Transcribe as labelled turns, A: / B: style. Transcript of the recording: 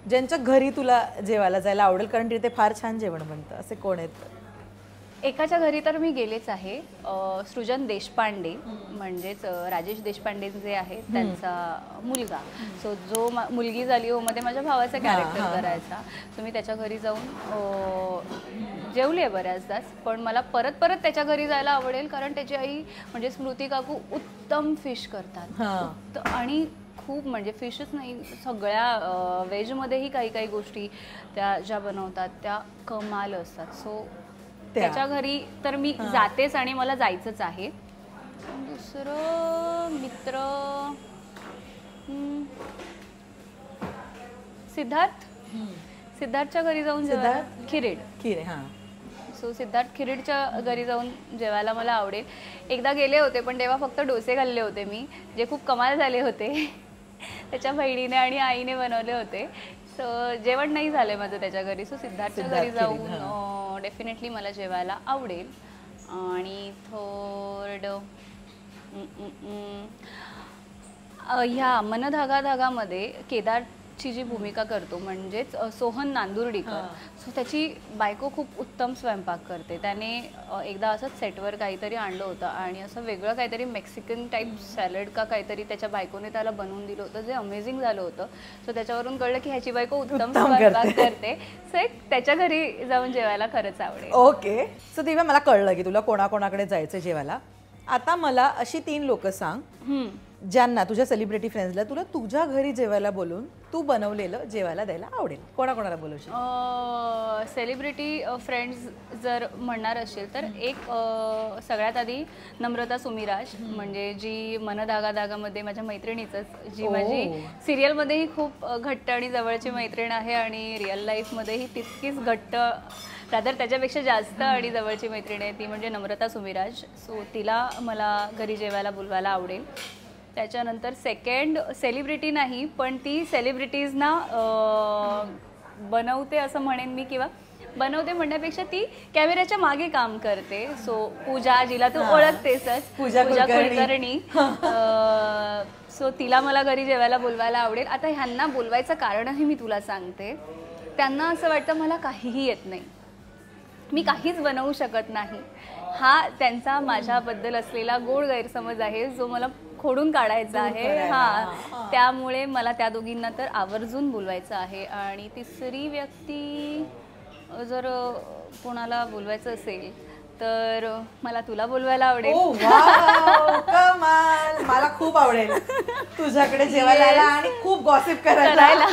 A: ज्यांच्या घरी तुला जेवायला जायला आवडेल कारण तिथे फार छान जेवण बनतं, असे कोण आहेत?
B: एकाच्या घरी तर मी गेलेच आहे, सृजन देशपांडे म्हणजेच राजेश देशपांडे जे आहेत त्यांचा मुलगा. सो जो मुलगी झाली हो मध्ये माझ्या भावाचा कॅरेक्टर करायचा, सो मी त्याच्या घरी जाऊन जेवली आहे बऱ्याचदाच. पण मला परत परत त्याच्या घरी जायला आवडेल कारण त्याची आई म्हणजे स्मृती काकू उत्तम फिश करतात आणि खूप म्हणजे फिशच नाही सगळ्या व्हेजमध्येही काही काही गोष्टी त्या ज्या बनवतात त्या कमाल असतात. सो त्याच्या घरी तर मी जातेच आणि मला जायचंच आहे. दुसरं मित्र सिद्धार्थच्या घरी जाऊन खिरीड. सो सिद्धार्थ खिरीडच्या घरी जाऊन जेवायला मला आवडेल. एकदा गेले होते पण तेव्हा फक्त डोसे खाल्ले होते मी, जे खूप कमाल झाले होते. त्याच्या बहिणीने आणि आईने बनवले होते. सो जेवण नाही झालंय माझं त्याच्या घरी. सो सिद्धार्थच्या घरी जाऊन डेफिनेटली मला जेवायला आवडेल. आणि थर्ड ह्या मन धागा धागामध्ये केदारची जी भूमिका करतो म्हणजेच सोहन नांदुर्डीकर, सो त्याची बायको खूप उत्तम स्वयंपाक करते. त्याने एकदा असंच सेटवर काहीतरी आणलं होतं आणि असं वेगळं काहीतरी मेक्सिकन टाईप सॅलड का काहीतरी त्याच्या बायकोने त्याला बनवून दिलं होतं, जे अमेझिंग झालं होतं. सो त्याच्यावरून कळलं की ह्याची बायको उत्तम स्वयंपाक करते. सो एक त्याच्या घरी जाऊन जेवायला खरंच आवडेल.
A: ओके. सो दिव्या, मला कळलं की तुला कोणाकोणाकडे जायचं जेवायला. आता मला अशी 3 लोक सांग ज्यांना तुझ्या सेलिब्रिटी फ्रेंड्सला तुला तुझ्या घरी जेवायला बोलून तू बनवलेलं जेवायला द्यायला आवडेल. कोणाकोणाला बोलवशील?
B: सेलिब्रिटी फ्रेंड्स जर म्हणणार असेल तर एक सगळ्यात आधी नम्रता सुमिराज, म्हणजे जी मन धागा धागामध्ये माझ्या मैत्रिणीचंच, जी माझी सिरियलमध्येही खूप घट्ट आणि जवळची मैत्रीण आहे आणि रिअल लाईफमध्येही तितकीच घट्ट, रादर त्याच्यापेक्षा जास्त आणि जवळची मैत्रीण आहे ती म्हणजे नम्रता सुमिराज. सो तिला मला घरी जेवायला बोलवायला आवडेल. त्याच्यानंतर सेकंड सेलिब्रिटी नाही पण ती सेलिब्रिटीजना बनवते असं म्हणेन मी, किंवा बनवते म्हणण्यापेक्षा ती कॅमेऱ्याच्या मागे काम करते. सो पूजा, जिला तू ओळखतेसच, पूजा कुलकर्णी. सो तिला मला घरी जेवायला बोलवायला आवडेल. आता ह्यांना बोलवायचं कारणही मी तुला सांगते. त्यांना असं वाटतं मला काहीही येत नाही, मी काहीच बनवू शकत नाही. हा त्यांचा माझ्याबद्दल असलेला गोड गैरसमज आहे जो मला खोडून काढायचा आहे. त्यामुळे मला त्या दोघींना तर आवर्जून बोलवायचं आहे. आणि तिसरी व्यक्ती जर कोणाला बोलवायचं असेल तर मला तुला बोलवायला आवडेल.
A: कमाल, मला खूप आवडेल तुझ्याकडे जेवायला आणि खूप गॉसिप करायला.